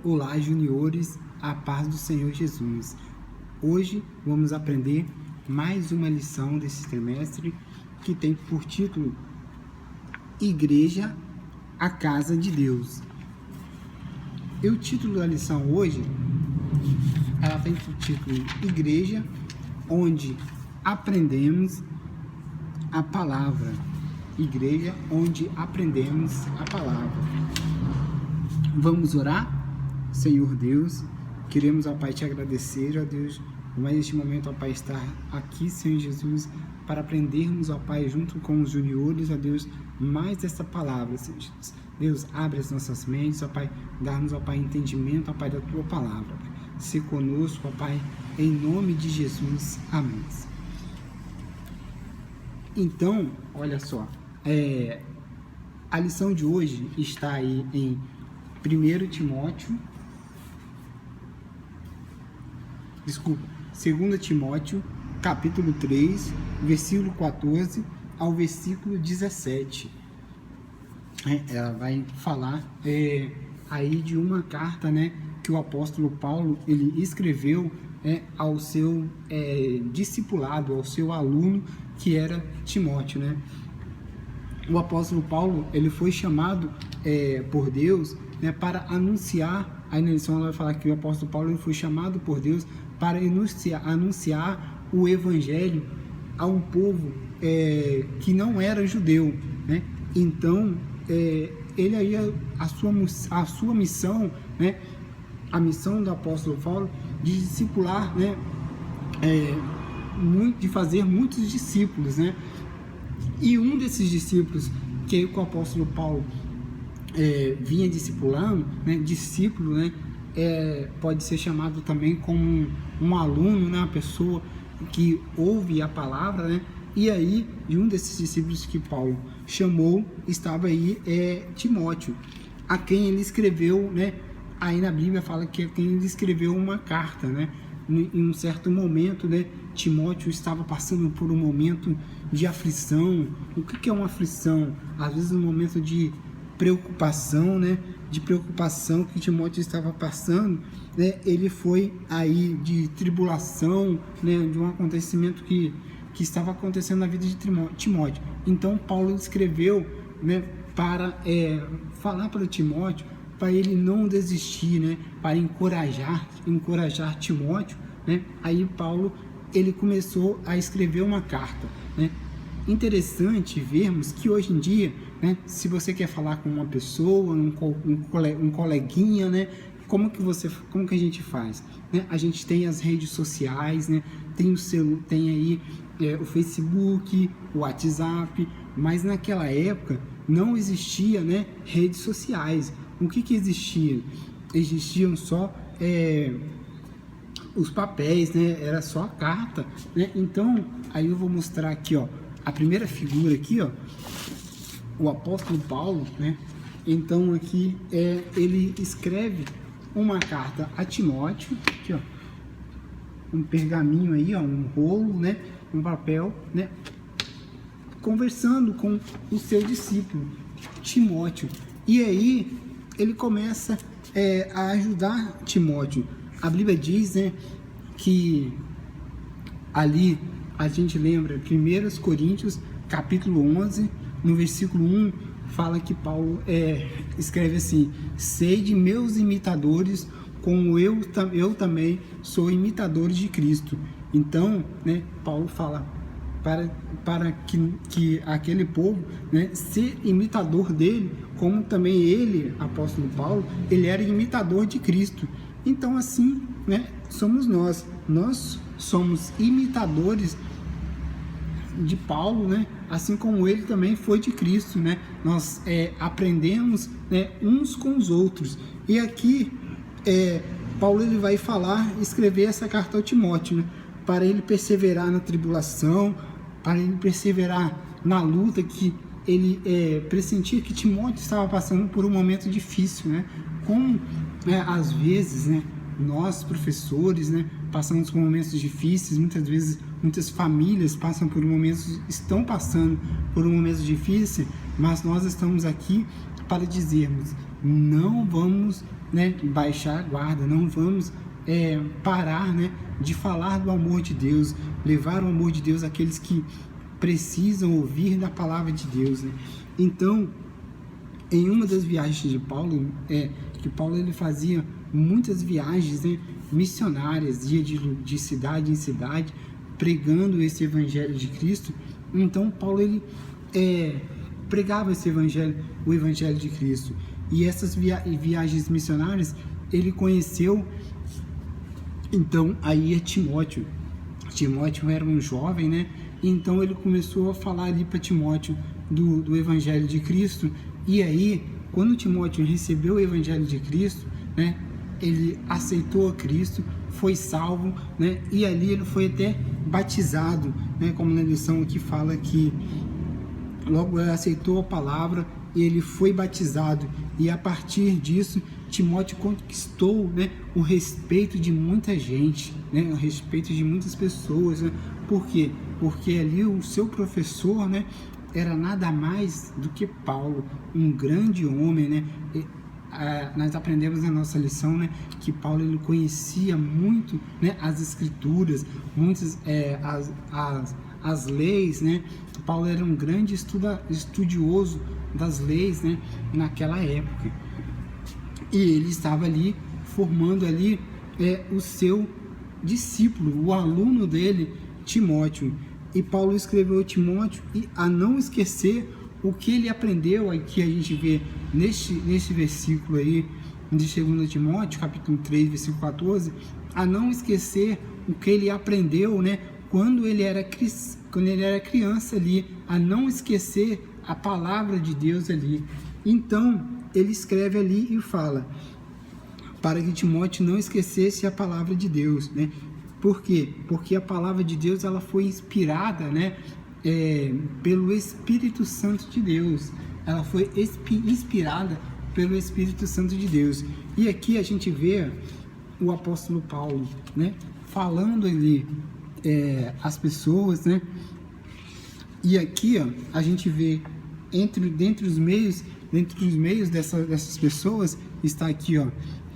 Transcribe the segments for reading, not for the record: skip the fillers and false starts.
Olá, juniores, a paz do Senhor Jesus. Hoje vamos aprender mais uma lição desse trimestre que tem por título Igreja, a Casa de Deus. E o título da lição hoje, ela tem por título Igreja, onde aprendemos a palavra. Igreja, onde aprendemos a palavra. Vamos orar? Senhor Deus, queremos, ó Pai, te agradecer, ó Deus, por mais este momento, ó Pai, estar aqui, Senhor Jesus, para aprendermos, ó Pai, junto com os juniores, ó Deus, mais dessa palavra, Senhor Jesus. Deus, abre as nossas mentes, ó Pai, dá-nos, ó Pai, entendimento, ó Pai, da Tua palavra. Se conosco, ó Pai, em nome de Jesus. Amém. Então, olha só, a lição de hoje está aí em 2 Timóteo, capítulo 3, versículo 14 ao versículo 17. Ela vai falar aí de uma carta, né, que o apóstolo Paulo ele escreveu ao seu discipulado, ao seu aluno, que era Timóteo, né? O apóstolo Paulo ele foi chamado por Deus, né, para anunciar. Aí na lição ela vai falar que o apóstolo Paulo ele foi chamado por Deus para anunciar o evangelho a um povo que não era judeu, né? Então ele aí a sua missão, né, a missão do apóstolo Paulo de discipular, né, de fazer muitos discípulos, né? E um desses discípulos que o apóstolo Paulo vinha discipulando, né, discípulo, né, pode ser chamado também como um aluno, né, uma pessoa que ouve a palavra, né? E aí, de um desses discípulos que Paulo chamou, estava aí Timóteo, a quem ele escreveu, né? Aí na Bíblia fala que a quem ele escreveu uma carta, né? Em um certo momento, né, Timóteo estava passando por um momento de aflição. O que é uma aflição? Às vezes um momento de preocupação, né, de preocupação que Timóteo estava passando, né, ele foi aí de tribulação, né, de um acontecimento que estava acontecendo na vida de Timóteo. Então Paulo escreveu, né, para falar para Timóteo, para ele não desistir, né, para encorajar Timóteo, né. Aí Paulo ele começou a escrever uma carta, né. Interessante vermos que hoje em dia, né, se você quer falar com uma pessoa, um coleguinha, né, como que a gente faz, né? A gente tem as redes sociais, né, tem aí o Facebook, o WhatsApp, mas naquela época não existia, né, redes sociais. O que existia? Existiam só os papéis, né? Era só a carta, né? Então, aí eu vou mostrar aqui, ó, a primeira figura aqui, ó, o apóstolo Paulo, né? Então aqui ele escreve uma carta a Timóteo, aqui, ó, um pergaminho aí, ó, um rolo, né? Um papel, né? Conversando com o seu discípulo Timóteo. E aí ele começa a ajudar Timóteo. A Bíblia diz, né, que ali a gente lembra 1 Coríntios capítulo 11, no versículo 1, fala que Paulo escreve assim: sede meus imitadores, como eu também sou imitador de Cristo. Então, né, Paulo fala para que aquele povo, né, ser imitador dele, como também ele, apóstolo Paulo, ele era imitador de Cristo. Então assim, né, somos nós somos imitadores de Paulo, né, assim como ele também foi de Cristo, né. Nós aprendemos, né, uns com os outros. E aqui Paulo ele vai escrever essa carta ao Timóteo, né, para ele perseverar na tribulação, para ele perseverar na luta, que ele pressentia que Timóteo estava passando por um momento difícil, né? Como às vezes, né, nós professores, né, passamos por momentos difíceis. Muitas vezes muitas famílias estão passando por um momento difícil, mas nós estamos aqui para dizermos, não vamos, né, baixar a guarda, não vamos parar, né, de falar do amor de Deus, levar o amor de Deus àqueles que precisam ouvir da palavra de Deus, né? Então, em uma das viagens de Paulo, que Paulo ele fazia muitas viagens, né, missionárias, ia de cidade em cidade, pregando esse evangelho de Cristo. Então, Paulo ele pregava esse evangelho, o evangelho de Cristo. E essas viagens missionárias, ele conheceu, então, aí Timóteo. Timóteo era um jovem, né? Então ele começou a falar ali para Timóteo do evangelho de Cristo. E aí, quando Timóteo recebeu o evangelho de Cristo, né, ele aceitou a Cristo, foi salvo, né, e ali ele foi até batizado, né, como na lição aqui fala que logo ele aceitou a palavra e ele foi batizado, e a partir disso Timóteo conquistou, né, o respeito de muita gente, né, o respeito de muitas pessoas, né? Por quê? Porque ali o seu professor, né, era nada mais do que Paulo, um grande homem, né? Nós aprendemos na nossa lição, né, que Paulo ele conhecia muito, né, as escrituras, muitas as leis, né? Paulo era um grande estudioso das leis, né, naquela época. E ele estava ali formando ali o seu discípulo, o aluno dele, Timóteo. E Paulo escreveu a Timóteo a não esquecer o que ele aprendeu, aqui a gente vê neste versículo aí de 2 Timóteo, capítulo 3, versículo 14, a não esquecer o que ele aprendeu, né, quando ele era criança ali, a não esquecer a palavra de Deus ali. Então, ele escreve ali e fala, para que Timóteo não esquecesse a palavra de Deus, né? Por quê? Porque a palavra de Deus ela foi inspirada, né, pelo Espírito Santo de Deus. Ela foi inspirada pelo Espírito Santo de Deus. E aqui a gente vê o apóstolo Paulo, né, falando ali as pessoas, né? E aqui, ó, a gente vê dentre os meios dessas pessoas está aqui, ó,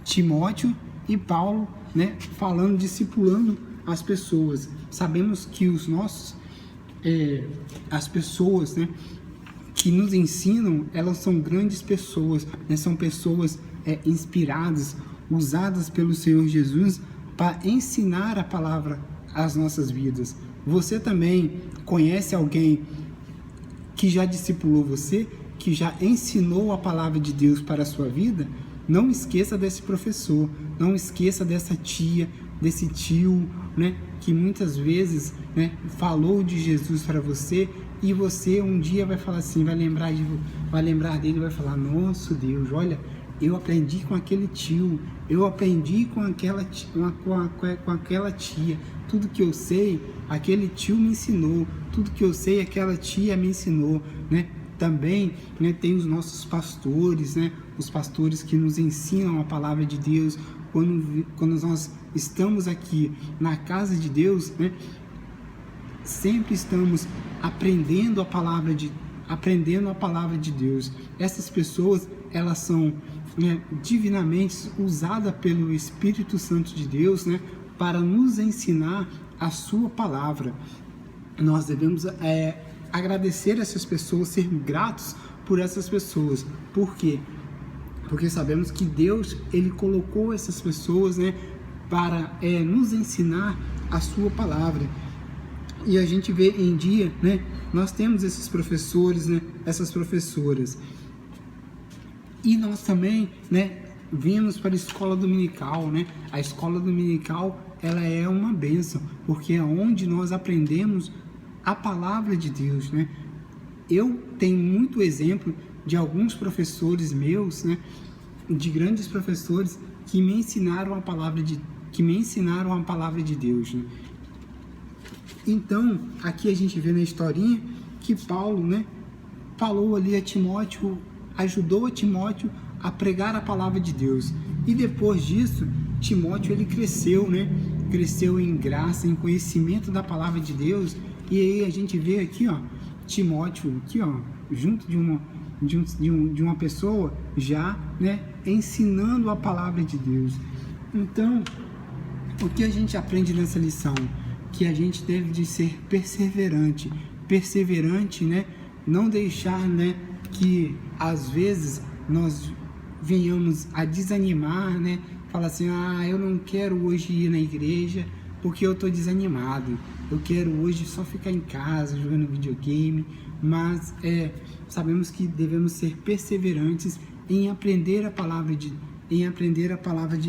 Timóteo e Paulo, né, falando, discipulando as pessoas. Sabemos que as pessoas, né, que nos ensinam, elas são grandes pessoas, né, são pessoas inspiradas, usadas pelo Senhor Jesus para ensinar a palavra às nossas vidas. Você também conhece alguém que já discipulou você, que já ensinou a palavra de Deus para a sua vida? Não esqueça desse professor, não esqueça dessa tia, desse tio, né, que muitas vezes, né, falou de Jesus para você, e você um dia vai falar assim, vai lembrar dele, vai falar, nossa Deus, olha, eu aprendi com aquele tio, eu aprendi com aquela tia, tudo que eu sei, aquele tio me ensinou, tudo que eu sei, aquela tia me ensinou, né? Também, né, tem os nossos pastores, né, os pastores que nos ensinam a palavra de Deus. Quando nós estamos aqui na casa de Deus, né, sempre estamos aprendendo a palavra de Deus. Essas pessoas, elas são, né, divinamente usadas pelo Espírito Santo de Deus, né, para nos ensinar a sua palavra. Nós devemos agradecer essas pessoas, ser gratos por essas pessoas. Por quê? Porque sabemos que Deus, ele colocou essas pessoas, né, para nos ensinar a sua palavra. E a gente vê em dia, né, nós temos esses professores, né, essas professoras. E nós também, né, vimos para a escola dominical, né? A escola dominical, ela é uma bênção, porque é onde nós aprendemos a palavra de Deus, né? Eu tenho muito exemplo de alguns professores meus, né, de grandes professores que me ensinaram a palavra de Deus, né? Então, aqui a gente vê na historinha que Paulo, né, falou ali a Timóteo, ajudou a Timóteo a pregar a palavra de Deus. E depois disso, Timóteo ele cresceu, né? Cresceu em graça, em conhecimento da palavra de Deus. E aí a gente vê aqui, ó, Timóteo aqui, ó, junto de uma pessoa já, né, ensinando a palavra de Deus. Então, o que a gente aprende nessa lição? Que a gente deve de ser perseverante, né, não deixar, né, que às vezes nós venhamos a desanimar, né, falar assim, eu não quero hoje ir na igreja porque eu estou desanimado, eu quero hoje só ficar em casa jogando videogame, mas sabemos que devemos ser perseverantes em aprender a palavra de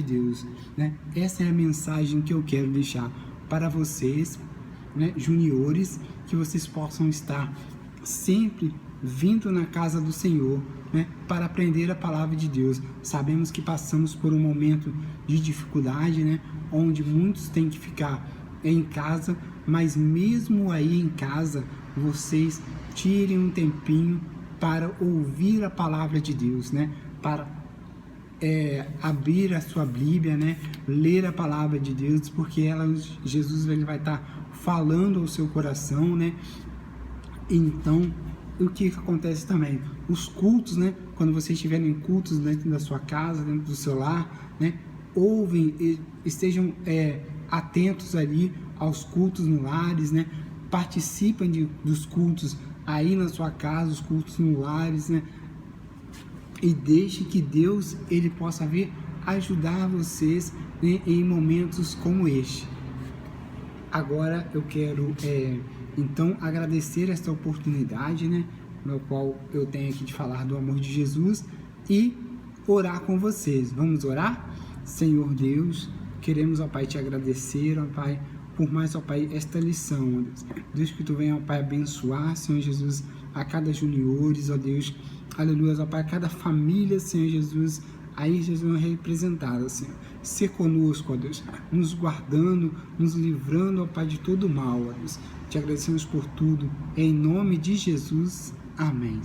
Deus, né? Essa é a mensagem que eu quero deixar para vocês, né, juniores, que vocês possam estar sempre vindo na casa do Senhor, né, para aprender a palavra de Deus. Sabemos que passamos por um momento de dificuldade, né, onde muitos têm que ficar em casa, mas mesmo aí em casa, vocês tirem um tempinho para ouvir a palavra de Deus, né, para abrir a sua Bíblia, né, ler a palavra de Deus, porque Jesus ele vai estar falando ao seu coração, né. Então, o que acontece também? Os cultos, né? Quando vocês estiverem em cultos dentro da sua casa, dentro do seu lar, né? Ouvem e estejam atentos ali aos cultos no lares, né? Participem dos cultos aí na sua casa, os cultos no lares, né? E deixe que Deus ele possa vir ajudar vocês, né, em momentos como este. Agora eu quero então agradecer esta oportunidade, né, no qual eu tenho aqui de falar do amor de Jesus e orar com vocês. Vamos orar? Senhor Deus, queremos, ó Pai, te agradecer, ó Pai, por mais, ó Pai, esta lição, ó Deus. Deus, que tu venha, ó Pai, abençoar, Senhor Jesus, a cada juniores, ó Deus, aleluia, ó Pai, a cada família, Senhor Jesus, aí Jesus representada, Senhor. Ser conosco, ó Deus, nos guardando, nos livrando, ó Pai, de todo mal, ó Deus. Te agradecemos por tudo, em nome de Jesus. Amém.